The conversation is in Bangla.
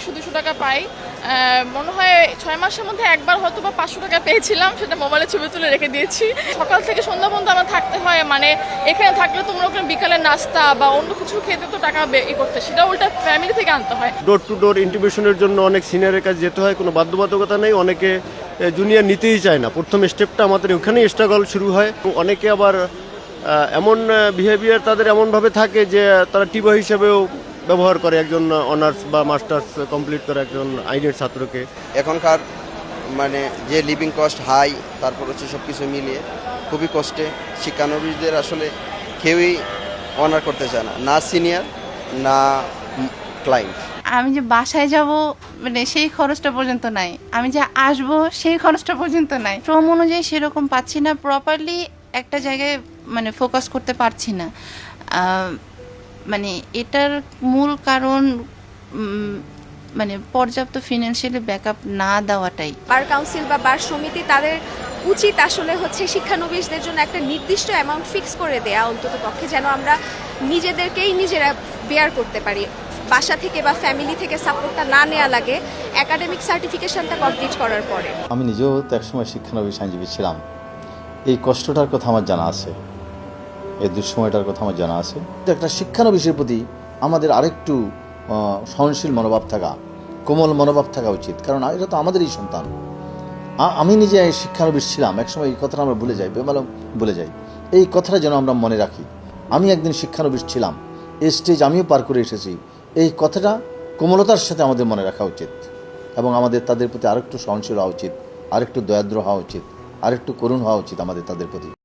100-200 টাকা পাই। মনে হয় 6 মাসের মধ্যে একবার হয়তো বা 500 টাকা পেয়েছিলাম, সেটা মোবাইলে ছবি তুলে রেখে দিয়েছি। সকাল থেকে সন্ধ্যা পর্যন্ত আমার থাকতে হয়, মানে এখানে থাকলে তো মনে করেন বিকালের নাস্তা বা অন্য কিছু খেতে তো টাকা করতে, সেটা উল্টা ফ্যামিলি থেকে আনতে হয়। ডোর টু ডোর ইন্টিমেশনের জন্য অনেক সিনিয়রের কাছে যেতে হয়, কোনো বাধ্যবাধকতা নেই। অনেকে জুনিয়র নিতেই চায় না। প্রথম স্টেপটা আমাদের ওখানেই স্ট্রাগল শুরু হয়। অনেকে আবার এমন বিহেভিয়ার তাদের এমনভাবে থাকে যে তারা টিবা হিসেবেও ব্যবহার করে একজন অনার্স বা মাস্টার্স কমপ্লিট করে একজন আইনের ছাত্রকে। এখনকার মানে যে লিভিং কস্ট হাই, তারপর হচ্ছে সব কিছু মিলিয়ে খুবই কষ্টে শিক্ষানবিশদের আসলে কেউই অনার করতে চায় না, না সিনিয়র না ক্লায়েন্ট। আমি যে বাসায় যাব মানে সেই খরচটা পর্যন্ত নাই, আমি যে আসব সেই খরচটা পর্যন্ত নাই। শ্রম অনুযায়ী সেরকম পাচ্ছি না, প্রপারলি একটা জায়গায় মানে ফোকাস করতে পারছি না। মানে এটার মূল কারণ মানে পর্যাপ্ত ফিনান্সিয়ালি ব্যাকআপ না দেওয়াটাই। বার কাউন্সিল বা বার সমিতি তাদের উচিত আসলে হচ্ছে শিক্ষানবিশদের জন্য একটা নির্দিষ্ট অ্যামাউন্ট ফিক্স করে দেয়া, অন্তত পক্ষে যেন আমরা নিজেদেরকেই নিজেরা বেয়ার করতে পারি, বাসা থেকে বা ফ্যামিলি থেকে সাপোর্টটা না নেওয়া লাগে একাডেমিক সার্টিফিকেশনটা কমপ্লিট করার পরে। আমি নিজেও তো একসময় শিক্ষানবিশ আইনজীবী ছিলাম। এই কষ্টটার কথা আমার জানা আছে, এই দুঃসময়টার কথা আমার জানা আছে। একটা শিক্ষানবিশের প্রতি আমাদের আরেকটু সহনশীল মনোভাব থাকা, কোমল মনোভাব থাকা উচিত, কারণ এটা তো আমাদেরই সন্তান। আমি নিজে শিক্ষানবিশ ছিলাম, একসময় এই কথাটা আমরা ভুলে যাই, বেমালুম ভুলে যাই। এই কথাটা যেন আমরা মনে রাখি, আমি একদিন শিক্ষানবিশ ছিলাম, এই স্টেজ আমিও পার করে এসেছি। এই কথাটা কোমলতার সাথে আমাদের মনে রাখা উচিত এবং আমাদের তাদের প্রতি আরেকটু সহনশীল হওয়া উচিত, আরেকটু দয়াদ্র হওয়া উচিত, আরেকটু করুণ হওয়া উচিত আমাদের তাদের প্রতি।